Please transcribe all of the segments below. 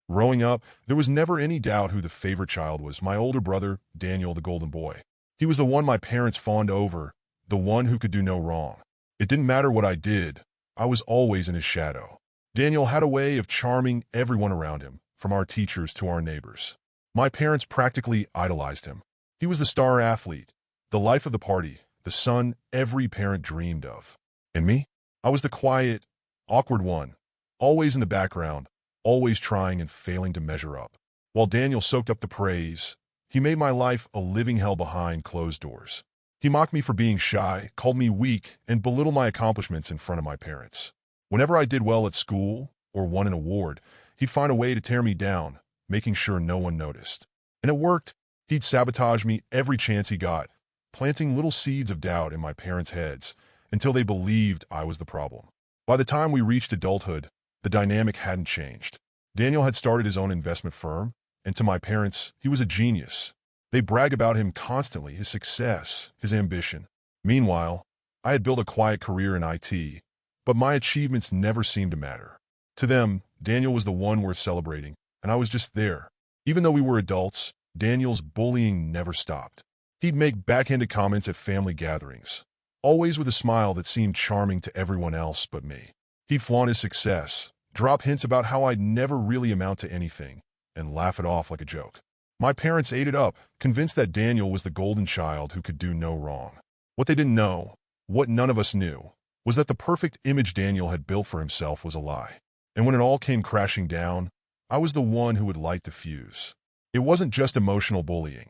Growing up, there was never any doubt who the favorite child was. My older brother, Daniel, the golden boy. He was the one my parents fawned over, the one who could do no wrong. It didn't matter what I did, I was always in his shadow. Daniel had a way of charming everyone around him, from our teachers to our neighbors. My parents practically idolized him. He was the star athlete, the life of the party, the son every parent dreamed of. And me? I was the quiet, awkward one, always in the background, always trying and failing to measure up. While Daniel soaked up the praise, he made my life a living hell behind closed doors. He mocked me for being shy, called me weak, and belittled my accomplishments in front of my parents. Whenever I did well at school or won an award, he'd find a way to tear me down, making sure no one noticed. And it worked. He'd sabotage me every chance he got, planting little seeds of doubt in my parents' heads until they believed I was the problem. By the time we reached adulthood, the dynamic hadn't changed. Daniel had started his own investment firm, and to my parents, he was a genius. They brag about him constantly, his success, his ambition. Meanwhile, I had built a quiet career in IT, but my achievements never seemed to matter. To them, Daniel was the one worth celebrating, and I was just there. Even though we were adults, Daniel's bullying never stopped. He'd make backhanded comments at family gatherings, always with a smile that seemed charming to everyone else but me. He'd flaunt his success, drop hints about how I'd never really amount to anything, and laugh it off like a joke. My parents ate it up, convinced that Daniel was the golden child who could do no wrong. What they didn't know, what none of us knew, was that the perfect image Daniel had built for himself was a lie. And when it all came crashing down, I was the one who would light the fuse. It wasn't just emotional bullying.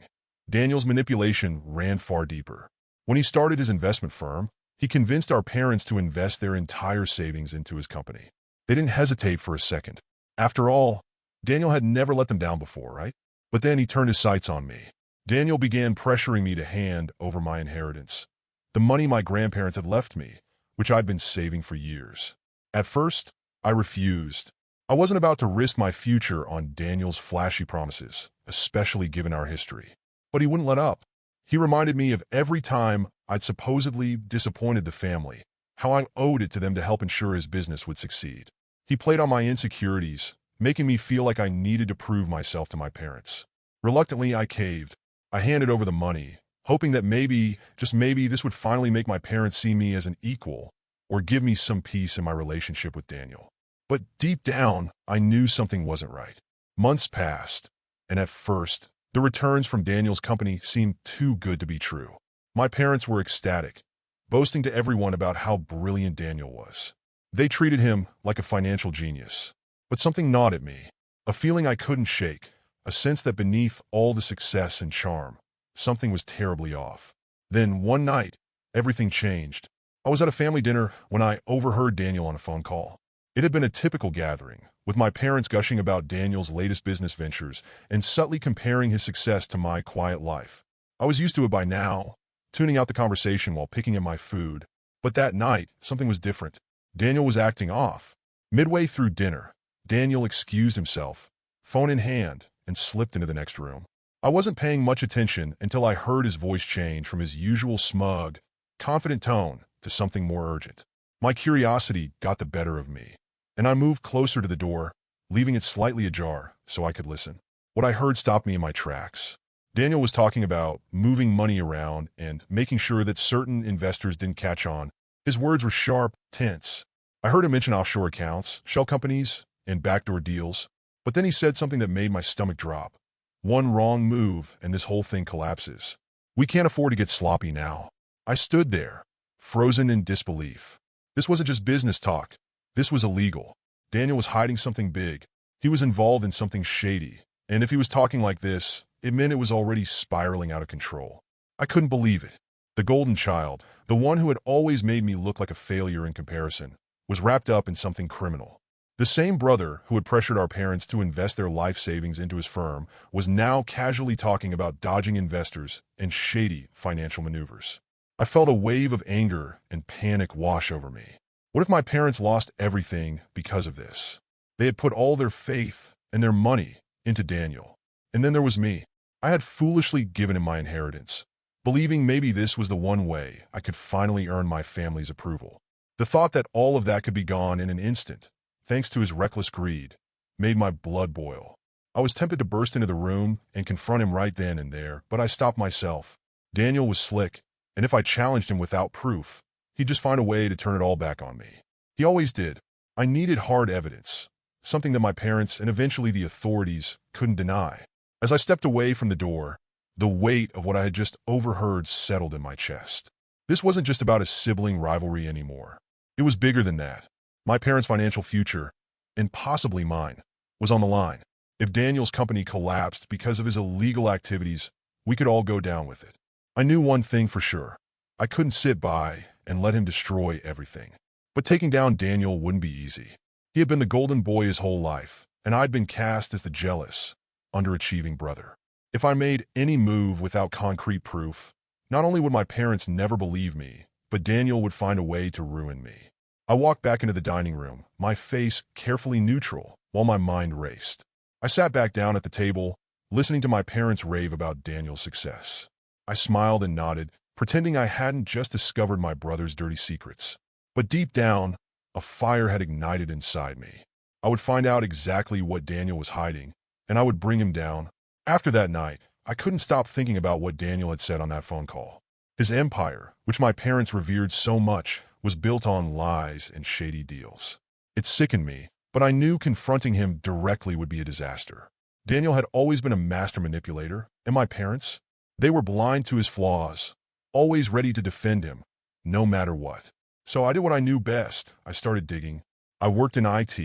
Daniel's manipulation ran far deeper. When he started his investment firm, he convinced our parents to invest their entire savings into his company. They didn't hesitate for a second. After all, Daniel had never let them down before, right? But then he turned his sights on me. Daniel began pressuring me to hand over my inheritance, the money my grandparents had left me, which I'd been saving for years. At first, I refused. I wasn't about to risk my future on Daniel's flashy promises, especially given our history. But he wouldn't let up. He reminded me of every time I'd supposedly disappointed the family, how I owed it to them to help ensure his business would succeed. He played on my insecurities, making me feel like I needed to prove myself to my parents. Reluctantly, I caved. I handed over the money, hoping that maybe, just maybe, this would finally make my parents see me as an equal or give me some peace in my relationship with Daniel. But deep down, I knew something wasn't right. Months passed, and at first, the returns from Daniel's company seemed too good to be true. My parents were ecstatic, boasting to everyone about how brilliant Daniel was. They treated him like a financial genius. But something gnawed at me, a feeling I couldn't shake, a sense that beneath all the success and charm, something was terribly off. Then, one night, everything changed. I was at a family dinner when I overheard Daniel on a phone call. It had been a typical gathering, with my parents gushing about Daniel's latest business ventures and subtly comparing his success to my quiet life. I was used to it by now, tuning out the conversation while picking at my food. But that night, something was different. Daniel was acting off. Midway through dinner, Daniel excused himself, phone in hand, and slipped into the next room. I wasn't paying much attention until I heard his voice change from his usual smug, confident tone to something more urgent. My curiosity got the better of me, and I moved closer to the door, leaving it slightly ajar so I could listen. What I heard stopped me in my tracks. Daniel was talking about moving money around and making sure that certain investors didn't catch on. His words were sharp, tense. I heard him mention offshore accounts, shell companies, and backdoor deals, but then he said something that made my stomach drop. One wrong move and this whole thing collapses. We can't afford to get sloppy now. I stood there, frozen in disbelief. This wasn't just business talk. This was illegal. Daniel was hiding something big. He was involved in something shady. And if he was talking like this, it meant it was already spiraling out of control. I couldn't believe it. The golden child, the one who had always made me look like a failure in comparison, was wrapped up in something criminal. The same brother who had pressured our parents to invest their life savings into his firm was now casually talking about dodging investors and shady financial maneuvers. I felt a wave of anger and panic wash over me. What if my parents lost everything because of this? They had put all their faith and their money into Daniel. And then there was me. I had foolishly given him my inheritance, believing maybe this was the one way I could finally earn my family's approval. The thought that all of that could be gone in an instant, thanks to his reckless greed, made my blood boil. I was tempted to burst into the room and confront him right then and there, but I stopped myself. Daniel was slick, and if I challenged him without proof, he'd just find a way to turn it all back on me. He always did. I needed hard evidence, something that my parents and eventually the authorities couldn't deny. As I stepped away from the door, the weight of what I had just overheard settled in my chest. This wasn't just about a sibling rivalry anymore. It was bigger than that. My parents' financial future, and possibly mine, was on the line. If Daniel's company collapsed because of his illegal activities, we could all go down with it. I knew one thing for sure. I couldn't sit by and let him destroy everything. But taking down Daniel wouldn't be easy. He had been the golden boy his whole life, and I'd been cast as the jealous, underachieving brother. If I made any move without concrete proof, not only would my parents never believe me, but Daniel would find a way to ruin me. I walked back into the dining room, my face carefully neutral, while my mind raced. I sat back down at the table, listening to my parents rave about Daniel's success. I smiled and nodded, pretending I hadn't just discovered my brother's dirty secrets. But deep down, a fire had ignited inside me. I would find out exactly what Daniel was hiding, and I would bring him down. After that night, I couldn't stop thinking about what Daniel had said on that phone call. His empire, which my parents revered so much, was built on lies and shady deals. It sickened me, but I knew confronting him directly would be a disaster. Daniel had always been a master manipulator, and my parents? They were blind to his flaws, always ready to defend him, no matter what. So I did what I knew best. I started digging. I worked in IT,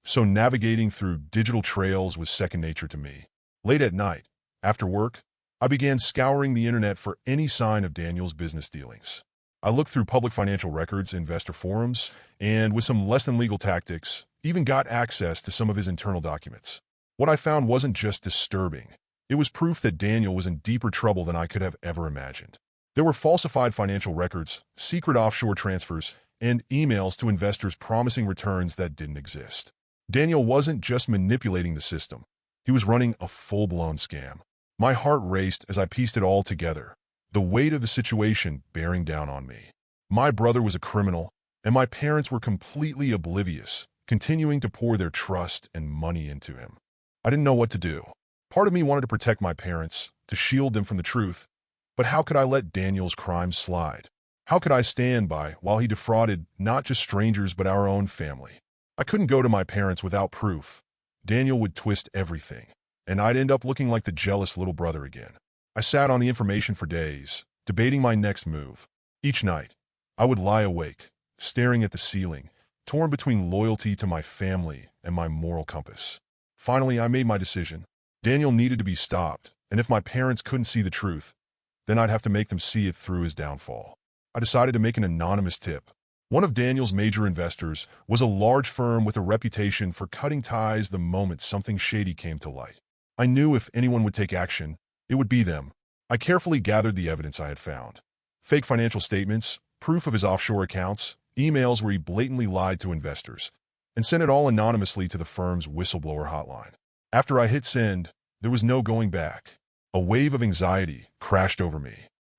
so navigating through digital trails was second nature to me. Late at night, after work, I began scouring the internet for any sign of Daniel's business dealings. I looked through public financial records, investor forums, and with some less-than-legal tactics, even got access to some of his internal documents. What I found wasn't just disturbing. It was proof that Daniel was in deeper trouble than I could have ever imagined. There were falsified financial records, secret offshore transfers, and emails to investors promising returns that didn't exist. Daniel wasn't just manipulating the system. He was running a full-blown scam. My heart raced as I pieced it all together, the weight of the situation bearing down on me. My brother was a criminal, and my parents were completely oblivious, continuing to pour their trust and money into him. I didn't know what to do. Part of me wanted to protect my parents, to shield them from the truth, but how could I let Daniel's crimes slide? How could I stand by while he defrauded not just strangers but our own family? I couldn't go to my parents without proof. Daniel would twist everything, and I'd end up looking like the jealous little brother again. I sat on the information for days, debating my next move. Each night, I would lie awake, staring at the ceiling, torn between loyalty to my family and my moral compass. Finally, I made my decision. Daniel needed to be stopped, and if my parents couldn't see the truth, then I'd have to make them see it through his downfall. I decided to make an anonymous tip. One of Daniel's major investors was a large firm with a reputation for cutting ties the moment something shady came to light. I knew if anyone would take action, it would be them. I carefully gathered the evidence I had found. Fake financial statements, proof of his offshore accounts, emails where he blatantly lied to investors, and sent it all anonymously to the firm's whistleblower hotline. After I hit send, there was no going back. A wave of anxiety crashed over me.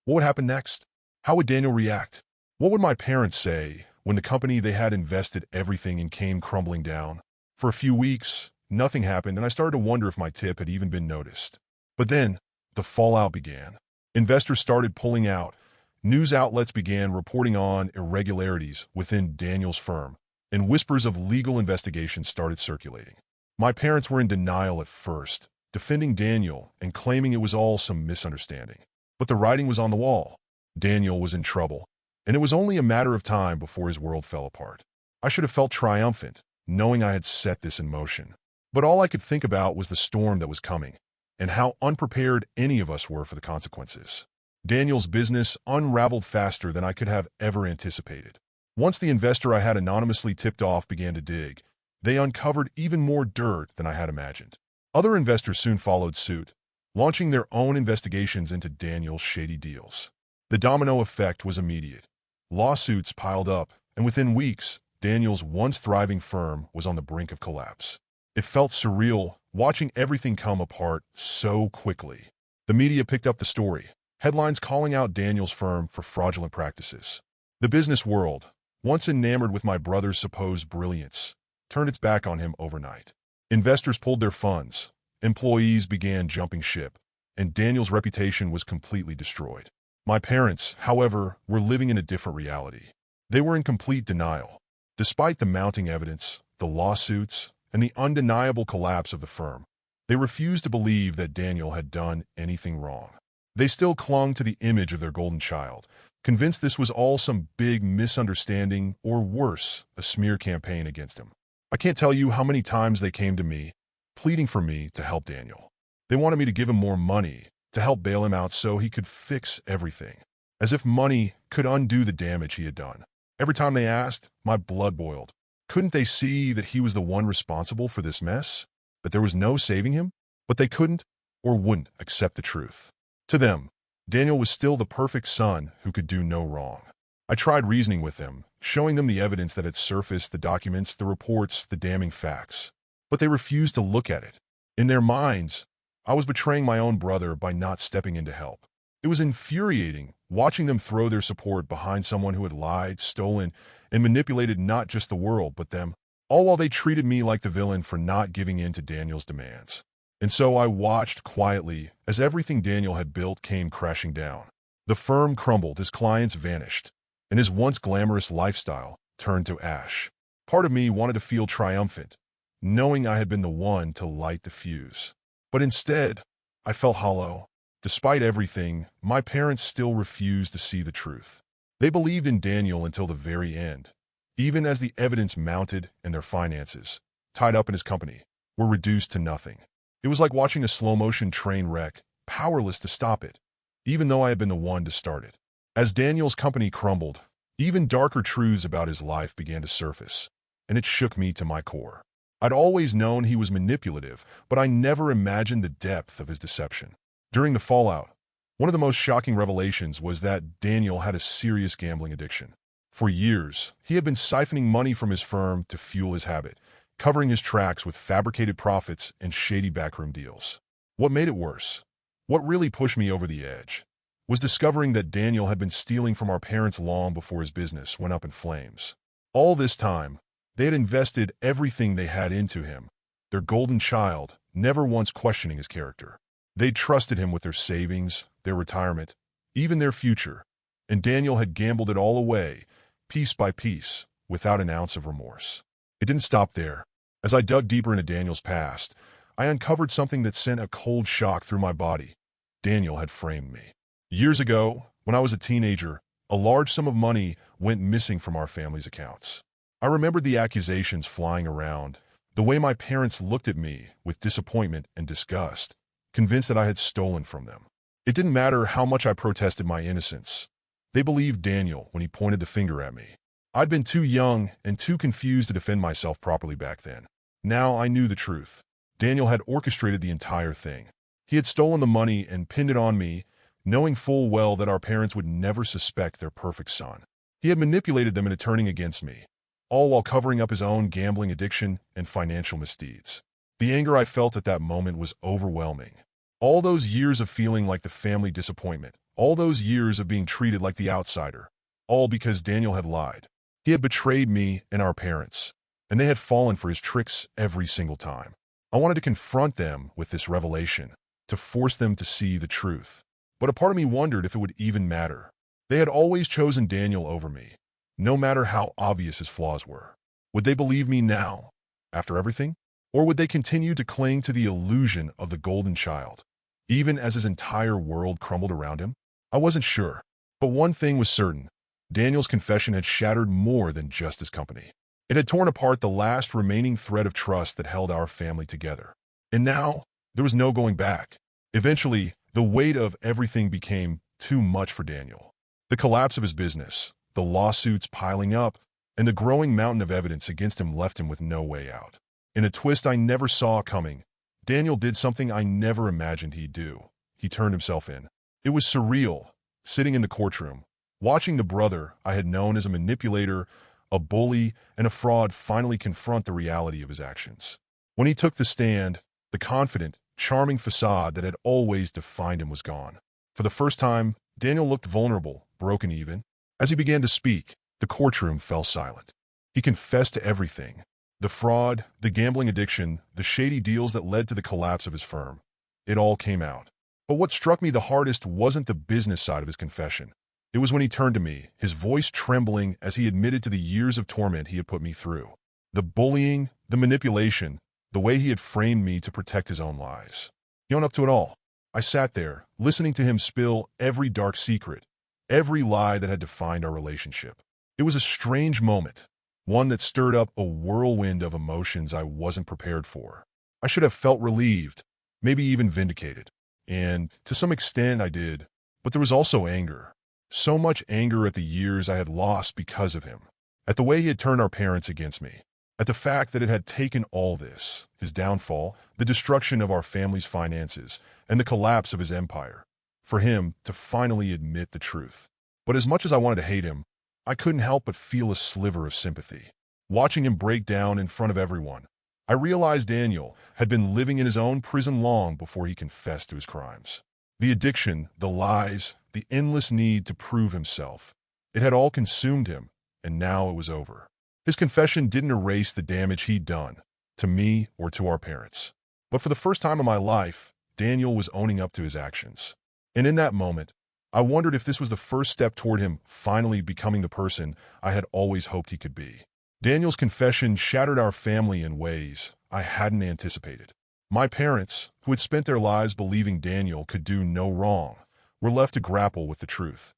What would happen next? How would Daniel react? What would my parents say when the company they had invested everything in came crumbling down? For a few weeks, nothing happened, and I started to wonder if my tip had even been noticed. But then, the fallout began. Investors started pulling out. News outlets began reporting on irregularities within Daniel's firm, and whispers of legal investigations started circulating. My parents were in denial at first, defending Daniel and claiming it was all some misunderstanding. But the writing was on the wall. Daniel was in trouble, and it was only a matter of time before his world fell apart. I should have felt triumphant, knowing I had set this in motion. But all I could think about was the storm that was coming, and how unprepared any of us were for the consequences. Daniel's business unraveled faster than I could have ever anticipated. Once the investor I had anonymously tipped off began to dig, they uncovered even more dirt than I had imagined. Other investors soon followed suit, launching their own investigations into Daniel's shady deals. The domino effect was immediate. Lawsuits piled up, and within weeks, Daniel's once thriving firm was on the brink of collapse. It felt surreal, watching everything come apart so quickly. The media picked up the story, headlines calling out Daniel's firm for fraudulent practices. The business world, once enamored with my brother's supposed brilliance, turned its back on him overnight. Investors pulled their funds, employees began jumping ship, and Daniel's reputation was completely destroyed. My parents, however, were living in a different reality. They were in complete denial. Despite the mounting evidence, the lawsuits, and the undeniable collapse of the firm, they refused to believe that Daniel had done anything wrong. They still clung to the image of their golden child, convinced this was all some big misunderstanding or worse, a smear campaign against him. I can't tell you how many times they came to me, pleading for me to help Daniel. They wanted me to give him more money, to help bail him out so he could fix everything, as if money could undo the damage he had done. Every time they asked, my blood boiled. Couldn't they see that he was the one responsible for this mess? That there was no saving him? But they couldn't or wouldn't accept the truth. To them, Daniel was still the perfect son who could do no wrong. I tried reasoning with them, showing them the evidence that had surfaced, the documents, the reports, the damning facts. But they refused to look at it. In their minds, I was betraying my own brother by not stepping in to help. It was infuriating watching them throw their support behind someone who had lied, stolen, and manipulated not just the world but them, all while they treated me like the villain for not giving in to Daniel's demands. And so I watched quietly as everything Daniel had built came crashing down. The firm crumbled, his clients vanished, and his once glamorous lifestyle turned to ash. Part of me wanted to feel triumphant, knowing I had been the one to light the fuse. But instead, I felt hollow. Despite everything, my parents still refused to see the truth. They believed in Daniel until the very end, even as the evidence mounted and their finances, tied up in his company, were reduced to nothing. It was like watching a slow-motion train wreck, powerless to stop it, even though I had been the one to start it. As Daniel's company crumbled, even darker truths about his life began to surface, and it shook me to my core. I'd always known he was manipulative, but I never imagined the depth of his deception. During the fallout, one of the most shocking revelations was that Daniel had a serious gambling addiction. For years, he had been siphoning money from his firm to fuel his habit, covering his tracks with fabricated profits and shady backroom deals. What made it worse, what really pushed me over the edge, was discovering that Daniel had been stealing from our parents long before his business went up in flames. All this time, they had invested everything they had into him, their golden child, never once questioning his character. They trusted him with their savings, their retirement, even their future, and Daniel had gambled it all away, piece by piece, without an ounce of remorse. It didn't stop there. As I dug deeper into Daniel's past, I uncovered something that sent a cold shock through my body. Daniel had framed me. Years ago, when I was a teenager, a large sum of money went missing from our family's accounts. I remembered the accusations flying around, the way my parents looked at me with disappointment and disgust, convinced that I had stolen from them. It didn't matter how much I protested my innocence. They believed Daniel when he pointed the finger at me. I'd been too young and too confused to defend myself properly back then. Now I knew the truth. Daniel had orchestrated the entire thing. He had stolen the money and pinned it on me, knowing full well that our parents would never suspect their perfect son. He had manipulated them into turning against me, all while covering up his own gambling addiction and financial misdeeds. The anger I felt at that moment was overwhelming. All those years of feeling like the family disappointment, all those years of being treated like the outsider, all because Daniel had lied. He had betrayed me and our parents, and they had fallen for his tricks every single time. I wanted to confront them with this revelation, to force them to see the truth. But a part of me wondered if it would even matter. They had always chosen Daniel over me, no matter how obvious his flaws were. Would they believe me now, after everything? Or would they continue to cling to the illusion of the golden child, even as his entire world crumbled around him? I wasn't sure, but one thing was certain. Daniel's confession had shattered more than just his company. It had torn apart the last remaining thread of trust that held our family together. And now, there was no going back. Eventually, the weight of everything became too much for Daniel. The collapse of his business, the lawsuits piling up, and the growing mountain of evidence against him left him with no way out. In a twist I never saw coming, Daniel did something I never imagined he'd do. He turned himself in. It was surreal, sitting in the courtroom, watching the brother I had known as a manipulator, a bully, and a fraud finally confront the reality of his actions. When he took the stand, the confident, charming facade that had always defined him was gone. For the first time, Daniel looked vulnerable, broken even. As he began to speak, the courtroom fell silent. He confessed to everything. The fraud, the gambling addiction, the shady deals that led to the collapse of his firm. It all came out. But what struck me the hardest wasn't the business side of his confession. It was when he turned to me, his voice trembling as he admitted to the years of torment he had put me through. The bullying, the manipulation, the way he had framed me to protect his own lies. He owned up to it all. I sat there, listening to him spill every dark secret, every lie that had defined our relationship. It was a strange moment, one that stirred up a whirlwind of emotions I wasn't prepared for. I should have felt relieved, maybe even vindicated. And to some extent I did, but there was also anger. So much anger at the years I had lost because of him, at the way he had turned our parents against me, at the fact that it had taken all this, his downfall, the destruction of our family's finances, and the collapse of his empire, for him to finally admit the truth. But as much as I wanted to hate him, I couldn't help but feel a sliver of sympathy. Watching him break down in front of everyone, I realized Daniel had been living in his own prison long before he confessed to his crimes. The addiction, the lies, the endless need to prove himself, it had all consumed him, and now it was over. His confession didn't erase the damage he'd done, to me or to our parents. But for the first time in my life, Daniel was owning up to his actions. And in that moment, I wondered if this was the first step toward him finally becoming the person I had always hoped he could be. Daniel's confession shattered our family in ways I hadn't anticipated. My parents, who had spent their lives believing Daniel could do no wrong, were left to grapple with the truth.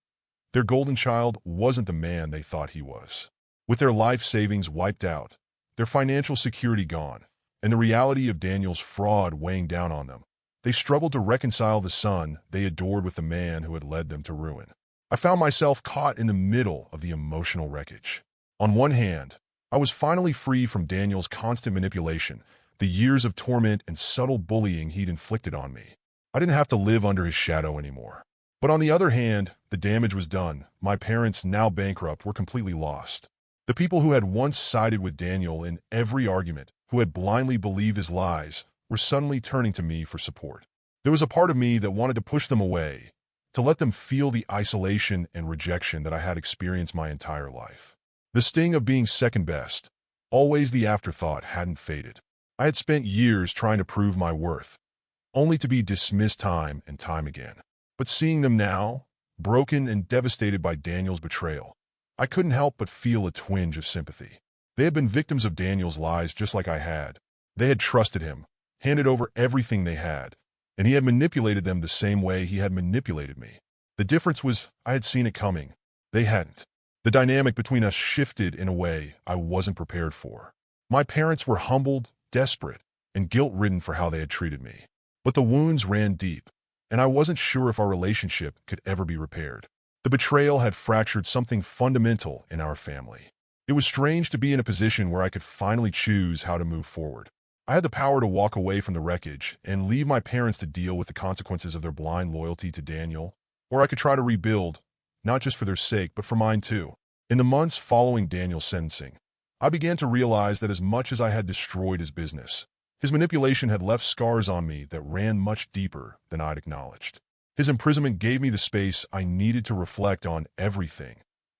Their golden child wasn't the man they thought he was. With their life savings wiped out, their financial security gone, and the reality of Daniel's fraud weighing down on them, they struggled to reconcile the son they adored with the man who had led them to ruin. I found myself caught in the middle of the emotional wreckage. On one hand, I was finally free from Daniel's constant manipulation, the years of torment and subtle bullying he'd inflicted on me. I didn't have to live under his shadow anymore. But on the other hand, the damage was done. My parents, now bankrupt, were completely lost. The people who had once sided with Daniel in every argument, who had blindly believed his lies, were suddenly turning to me for support. There was a part of me that wanted to push them away, to let them feel the isolation and rejection that I had experienced my entire life. The sting of being second best, always the afterthought, hadn't faded. I had spent years trying to prove my worth, only to be dismissed time and time again. But seeing them now, broken and devastated by Daniel's betrayal, I couldn't help but feel a twinge of sympathy. They had been victims of Daniel's lies just like I had. They had trusted him, handed over everything they had, and he had manipulated them the same way he had manipulated me. The difference was I had seen it coming. They hadn't. The dynamic between us shifted in a way I wasn't prepared for. My parents were humbled, desperate, and guilt-ridden for how they had treated me. But the wounds ran deep, and I wasn't sure if our relationship could ever be repaired. The betrayal had fractured something fundamental in our family. It was strange to be in a position where I could finally choose how to move forward. I had the power to walk away from the wreckage and leave my parents to deal with the consequences of their blind loyalty to Daniel, or I could try to rebuild, not just for their sake, but for mine too. In the months following Daniel's sentencing, I began to realize that as much as I had destroyed his business, his manipulation had left scars on me that ran much deeper than I'd acknowledged. His imprisonment gave me the space I needed to reflect on everything,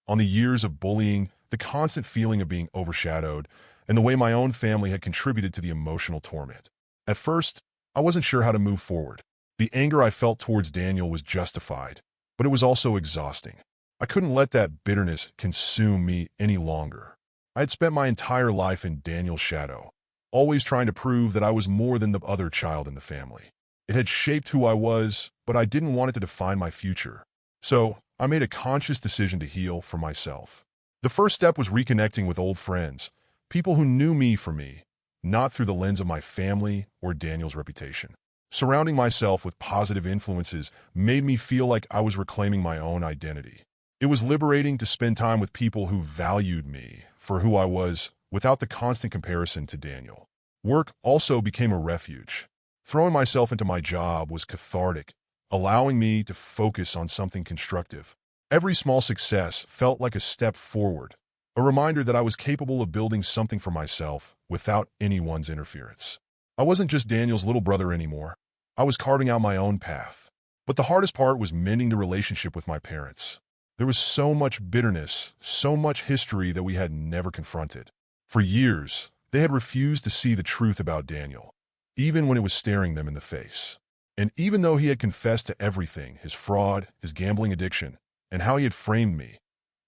on the years of bullying, the constant feeling of being overshadowed, and the way my own family had contributed to the emotional torment. At first, I wasn't sure how to move forward. The anger I felt towards Daniel was justified, but it was also exhausting. I couldn't let that bitterness consume me any longer. I had spent my entire life in Daniel's shadow, always trying to prove that I was more than the other child in the family. It had shaped who I was, but I didn't want it to define my future. So, I made a conscious decision to heal for myself. The first step was reconnecting with old friends, people who knew me for me, not through the lens of my family or Daniel's reputation. Surrounding myself with positive influences made me feel like I was reclaiming my own identity. It was liberating to spend time with people who valued me for who I was without the constant comparison to Daniel. Work also became a refuge. Throwing myself into my job was cathartic, allowing me to focus on something constructive. Every small success felt like a step forward, a reminder that I was capable of building something for myself without anyone's interference. I wasn't just Daniel's little brother anymore. I was carving out my own path. But the hardest part was mending the relationship with my parents. There was so much bitterness, so much history that we had never confronted. For years, They had refused to see the truth about Daniel, even when it was staring them in the face. And even though he had confessed to everything, his fraud, his gambling addiction, and how he had framed me,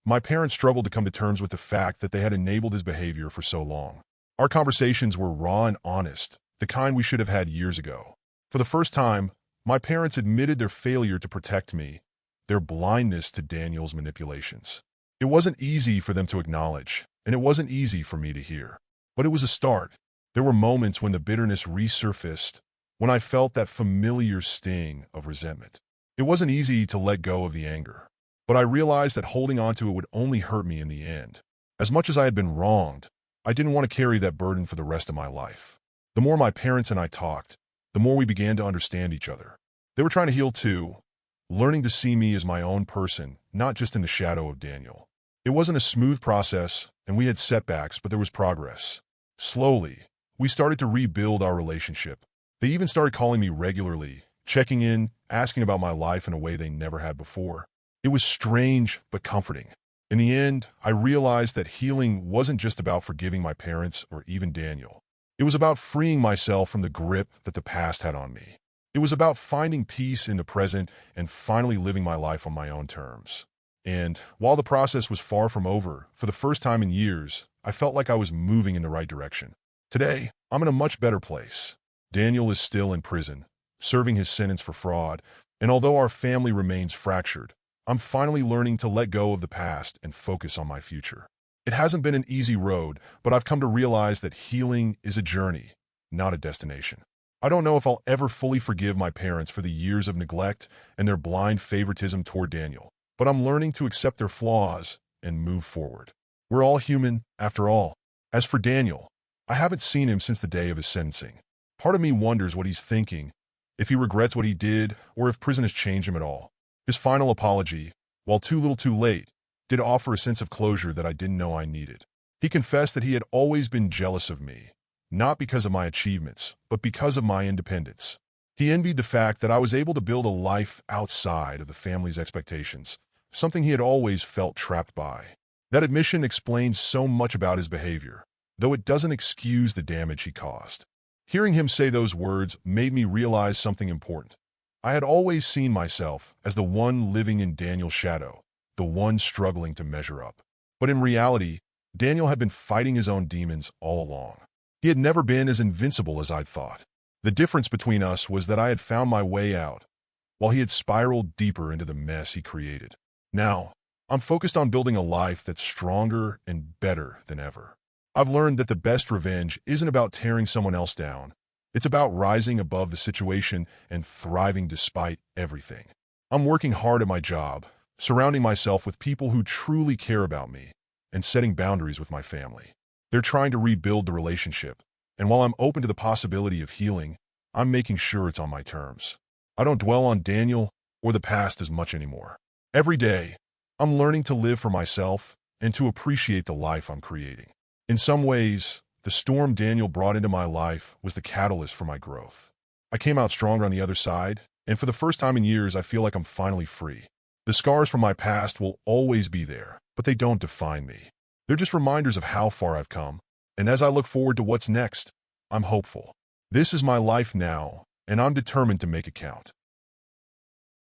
my parents struggled to come to terms with the fact that they had enabled his behavior for so long. Our conversations were raw and honest, the kind we should have had years ago. For the first time, my parents admitted their failure to protect me, their blindness to Daniel's manipulations. It wasn't easy for them to acknowledge, and it wasn't easy for me to hear. But it was a start. There were moments when the bitterness resurfaced, when I felt that familiar sting of resentment. It wasn't easy to let go of the anger, but I realized that holding on to it would only hurt me in the end. As much as I had been wronged, I didn't want to carry that burden for the rest of my life. The more my parents and I talked, the more we began to understand each other. They were trying to heal too, learning to see me as my own person, not just in the shadow of Daniel. It wasn't a smooth process, and we had setbacks, but there was progress. Slowly, we started to rebuild our relationship. They even started calling me regularly, checking in, asking about my life in a way they never had before. It was strange, but comforting. In the end, I realized that healing wasn't just about forgiving my parents or even Daniel. It was about freeing myself from the grip that the past had on me. It was about finding peace in the present and finally living my life on my own terms. And while the process was far from over, for the first time in years, I felt like I was moving in the right direction. Today, I'm in a much better place. Daniel is still in prison, serving his sentence for fraud, and although our family remains fractured, I'm finally learning to let go of the past and focus on my future. It hasn't been an easy road, but I've come to realize that healing is a journey, not a destination. I don't know if I'll ever fully forgive my parents for the years of neglect and their blind favoritism toward Daniel, but I'm learning to accept their flaws and move forward. We're all human, after all. As for Daniel, I haven't seen him since the day of his sentencing. Part of me wonders what he's thinking, if he regrets what he did, or if prison has changed him at all. His final apology, while too little too late, did offer a sense of closure that I didn't know I needed. He confessed that he had always been jealous of me, not because of my achievements, but because of my independence. He envied the fact that I was able to build a life outside of the family's expectations, something he had always felt trapped by. That admission explains so much about his behavior, though it doesn't excuse the damage he caused. Hearing him say those words made me realize something important. I had always seen myself as the one living in Daniel's shadow, the one struggling to measure up. But in reality, Daniel had been fighting his own demons all along. He had never been as invincible as I'd thought. The difference between us was that I had found my way out, while he had spiraled deeper into the mess he created. Now, I'm focused on building a life that's stronger and better than ever. I've learned that the best revenge isn't about tearing someone else down. It's about rising above the situation and thriving despite everything. I'm working hard at my job, surrounding myself with people who truly care about me, and setting boundaries with my family. They're trying to rebuild the relationship, and while I'm open to the possibility of healing, I'm making sure it's on my terms. I don't dwell on Daniel or the past as much anymore. Every day, I'm learning to live for myself and to appreciate the life I'm creating. In some ways, the storm Daniel brought into my life was the catalyst for my growth. I came out stronger on the other side, and for the first time in years, I feel like I'm finally free. The scars from my past will always be there, but they don't define me. They're just reminders of how far I've come, and as I look forward to what's next, I'm hopeful. This is my life now, and I'm determined to make it count.